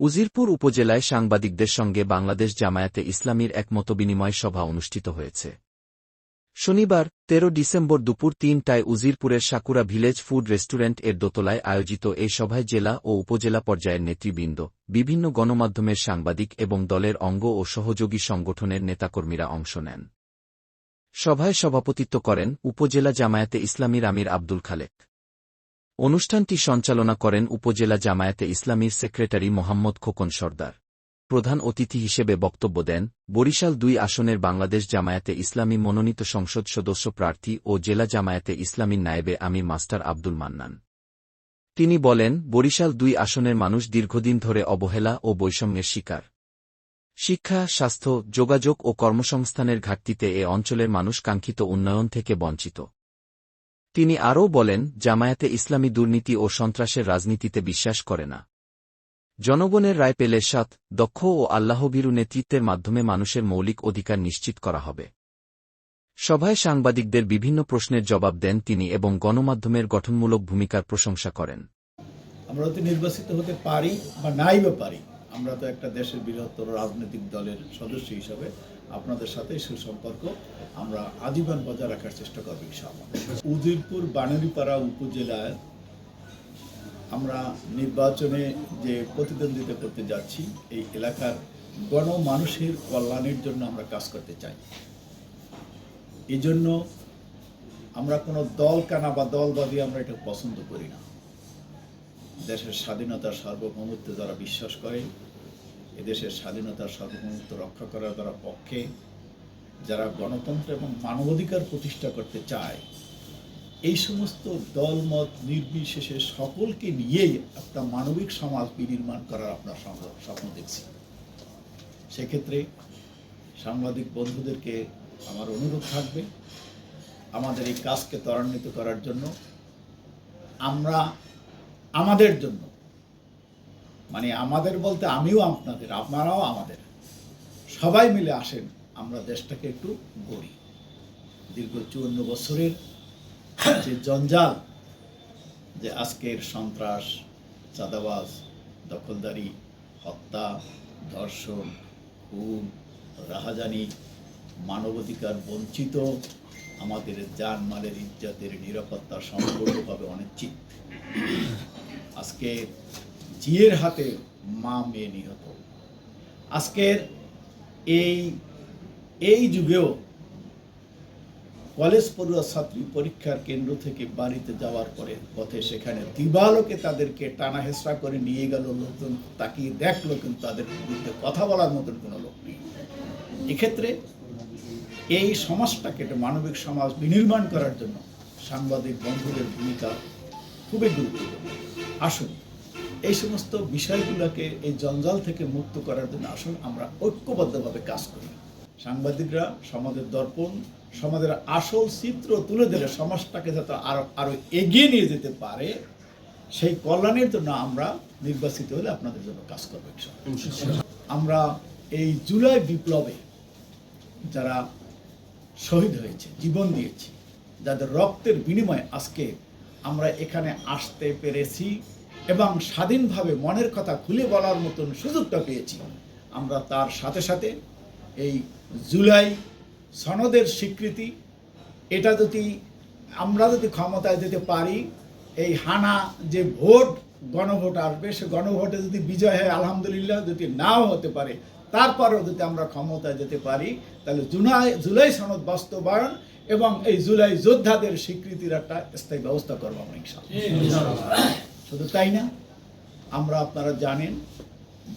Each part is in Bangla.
উজিরপুর উপজেলায় সাংবাদিকদের সঙ্গে বাংলাদেশ জামায়াতে ইসলামীর এক মতবিনিময় সভা অনুষ্ঠিত হয়েছে। শনিবার ১৩ ডিসেম্বর দুপুর ৩টায় উজিরপুরের সাকুরা ভিলেজ ফুড রেস্টুরেন্ট এর দোতলায় আয়োজিত এই সভায় জেলা ও উপজেলা পর্যায়ের নেতৃবৃন্দ, বিভিন্ন গণমাধ্যমের সাংবাদিক এবং দলের অঙ্গ ও সহযোগী সংগঠনের নেতাকর্মীরা অংশ নেন। সভায় সভাপতিত্ব করেন উপজেলা জামায়াতে ইসলামীর আমির আব্দুল খালেক। অনুষ্ঠানটি সঞ্চালনা করেন উপজেলা জামায়াতে ইসলামীর সেক্রেটারি মোহাম্মদ খোকন সরদার। প্রধান অতিথি হিসেবে বক্তব্য দেন বরিশাল ২ আসনের বাংলাদেশ জামায়াতে ইসলামী মনোনীত সংসদ সদস্য প্রার্থী ও জেলা জামায়াতে ইসলামীর নায়েবে আমির মাস্টার আব্দুল মান্নান। তিনি বলেন, বরিশাল ২ আসনের মানুষ দীর্ঘদিন ধরে অবহেলা ও বৈষম্যের শিকার। শিক্ষা, স্বাস্থ্য, যোগাযোগ ও কর্মসংস্থানের ঘাটতিতে এ অঞ্চলের মানুষ কাঙ্ক্ষিত উন্নয়ন থেকে বঞ্চিত। তিনি আরও বলেন, জামায়াতে ইসলামী দুর্নীতি ও সন্ত্রাসের রাজনীতিতে বিশ্বাস করে না। জনগণের রায় পেলে সৎ, দক্ষ ও আল্লাহভীরু নেতৃত্বের মাধ্যমে মানুষের মৌলিক অধিকার নিশ্চিত করা হবে। সভায় সাংবাদিকদের বিভিন্ন প্রশ্নের জবাব দেন তিনি এবং গণমাধ্যমের গঠনমূলক ভূমিকার প্রশংসা করেন। আমরা তো নির্বাচিত হতে পারি বা নাই বা পারি, আমরা তো একটা দেশের বৃহত্তর রাজনৈতিক দলের সদস্য হিসাবে আপনাদের সাথে সুসম্পর্ক আমরা আজীবন বজায় রাখার চেষ্টা করব ইনশাআল্লাহ। উজিরপুর বানারীপাড়া উপজেলায় আমরা নির্বাচনে যে প্রতিদ্বন্দ্বিতা করতে যাচ্ছি, এই এলাকার গণমানুষের কল্যাণের জন্য আমরা কাজ করতে চাই। এই জন্য আমরা কোনো দল কানা বা দলবাদী আমরা এটা পছন্দ করি না। দেশের স্বাধীনতার সার্বভৌমত্বে যারা বিশ্বাস করে, এদেশের স্বাধীনতার সার্বভৌমত্ব রক্ষা করার যারা পক্ষে, যারা গণতন্ত্র এবং মানবাধিকার প্রতিষ্ঠা করতে চায়, এই সমস্ত দলমত নির্বিশেষে সকলকে নিয়েই একটা মানবিক সমাজ বিনির্মাণ করার আপনার স্বপ্ন দেখছি। সেক্ষেত্রে সাংবাদিক বন্ধুদেরকে আমার অনুরোধ থাকবে, আমাদের এই কাজকে ত্বরান্বিত করার জন্য আমরা আমাদের জন্য, মানে আমাদের বলতে আমিও আপনাদের, আপনারাও আমাদের, সবাই মিলে আসেন আমরা দেশটাকে একটু গড়ি। দীর্ঘ ৫৪ বছরের যে জঞ্জাল, যে আজকের সন্ত্রাস, চাঁদাবাজ, দখলদারি, হত্যা, ধর্ষণ, খুন, রাহাজানি, মানবাধিকার বঞ্চিত, আমাদের জানমালের ইজ্জতের নিরাপত্তা সম্পূর্ণভাবে অনিশ্চিত। আজকে জিয়ের হাতে মা মেয়ে নিহত। আজকের এই যুগেও কলেজ পড়ুয়া ছাত্রী পরীক্ষার কেন্দ্র থেকে বাড়িতে যাওয়ার পরে পথে সেখানে দিবালোকে তাদেরকে টানা হেঁচড়া করে নিয়ে গেল, লোকজন তাকিয়ে দেখলো, কিন্তু তাদের বিরুদ্ধে কথা বলার মতন কোনো লোক নেই। এক্ষেত্রে এই সমাজটাকে একটা মানবিক সমাজ বিনির্মাণ করার জন্য সাংবাদিক বন্ধুদের ভূমিকা খুবই গুরুত্বপূর্ণ। আসুন এই সমস্ত বিষয়গুলোকে এই জঞ্জাল থেকে মুক্ত করার জন্য আসুন আমরা ঐক্যবদ্ধভাবে কাজ করি। সাংবাদিকরা সমাজের দর্পণ, সমাজের আসল চিত্র তুলে ধরে সমাজটাকে যাতে আরো এগিয়ে নিয়ে যেতে পারে, সেই কল্যাণের জন্য আমরা নির্বাচিত হলে আপনাদের জন্য কাজ করবো। আমরা এই জুলাই বিপ্লবে যারা শহীদ হয়েছে, জীবন দিয়েছে, যাদের রক্তের বিনিময়ে আজকে আমরা এখানে আসতে পেরেছি এবং স্বাধীনভাবে মনের কথা খুলে বলার মতন সুযোগটা পেয়েছি, আমরা তার সাথে সাথে এই জুলাই সনদের স্বীকৃতি, এটা যদি আমরা যদি ক্ষমতায় যেতে পারি, এই হানা যে ভোট, গণভোট আসবে, সে গণভোটে যদি বিজয় হয় আলহামদুলিল্লাহ, যদি নাও হতে পারে তারপরেও যদি আমরা ক্ষমতায় যেতে পারি, তাহলে জুলাই সনদ বাস্তবায়ন এবং এই জুলাই যোদ্ধাদের স্বীকৃতির একটা স্থায়ী ব্যবস্থা করবো আমরা ইনশাআল্লাহ। শুধু তাই না, আমরা আপনারা জানেন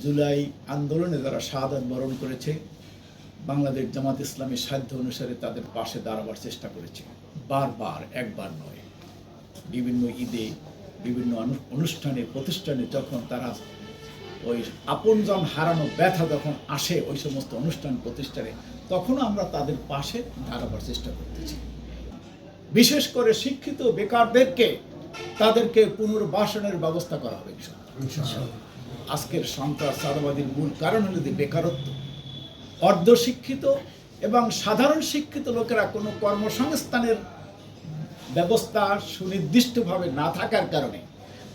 জুলাই আন্দোলনে যারা শাহাদাত বরণ করেছে, বাংলাদেশ জামাত ইসলামীর সাধ্য অনুসারে তাদের পাশে দাঁড়াবার চেষ্টা করেছে বারবার, একবার নয়। বিভিন্ন ঈদে, বিভিন্ন অনুষ্ঠানে, প্রতিষ্ঠানে যখন তারা ওই আপনজন হারানো ব্যথা যখন আসে ওই সমস্ত অনুষ্ঠান প্রতিষ্ঠানে, তখনও আমরা তাদের পাশে দাঁড়াবার চেষ্টা করতেছি। বিশেষ করে শিক্ষিত বেকারদেরকে তাদেরকে পুনর্বাসনের ব্যবস্থা করা হবে। আজকের সন্ত্রাস চাঁদাবাদীর মূল কারণ হল যে বেকারত্ব। অর্ধশিক্ষিত এবং সাধারণ শিক্ষিত লোকেরা কোনো কর্মসংস্থানের ব্যবস্থা সুনির্দিষ্টভাবে না থাকার কারণে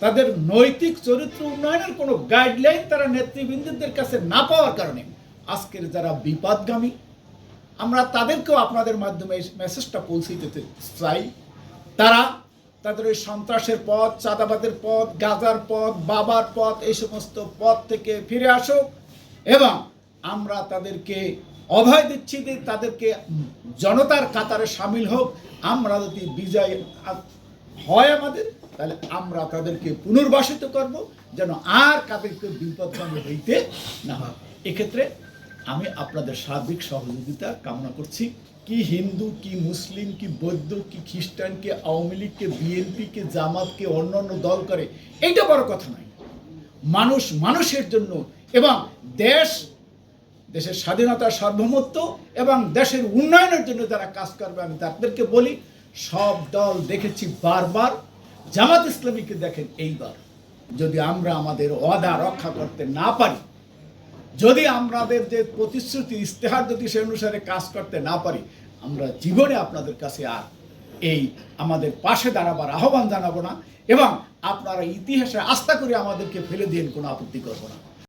তাদের নৈতিক চরিত্র উন্নয়নের কোনো গাইডলাইন তারা নেতৃবৃন্দদের কাছে না পাওয়ার কারণে আজকের যারা বিপদগামী, আমরা তাদেরকেও আপনাদের মাধ্যমে এই মেসেজটা পৌঁছে দিতে চাই। তারা তাদের ওই সন্ত্রাসের পথ, চাঁদাবাদের পথ, গাজার পথ, বাবার পথ, এই সমস্ত পথ থেকে ফিরে আসুক এবং আমরা তাদেরকে অভয় দিচ্ছি যে তাদেরকে জনতার কাতারে সামিল হোক। আমরা যদি বিজয় হয় আমাদের, তাহলে আমরা তাদেরকে পুনর্বাসিত করব যেন আর কাদেরকে বিপদগামী হইতে না হয়। এক্ষেত্রে আমি আপনাদের সার্বিক সহযোগিতা কামনা করছি। কি হিন্দু, কি মুসলিম, কি বৌদ্ধ, কি খ্রিস্টান, কি আওয়ামী লীগ, কে বিএনপি, কে জামাত, কে অন্যান্য দল করে, এইটা বড় কথা নয়। মানুষ মানুষের জন্য এবং দেশের স্বাধীনতা, সার্বভৌমত্ব এবং দেশের উন্নয়নের জন্য যারা কাজ করবে, আমি তাদেরকে বলি, সব দল দেখেছি বারবার, জামাত ইসলামীকে দেখেন এইবার। যদি আমরা আমাদের ওয়াদা রক্ষা করতে না পারি, যদি আমাদের যে প্রতিশ্রুতি ইস্তেহার যদি সে অনুসারে কাজ করতে না পারি, আমরা জীবনে আপনাদের কাছে আর এই আমাদের পাশে দাঁড়াবার আহ্বান জানাবো না এবং আপনারা ইতিহাসে আস্থা করে আমাদেরকে ফেলে দিয়ে কোনো আপত্তি করবো না।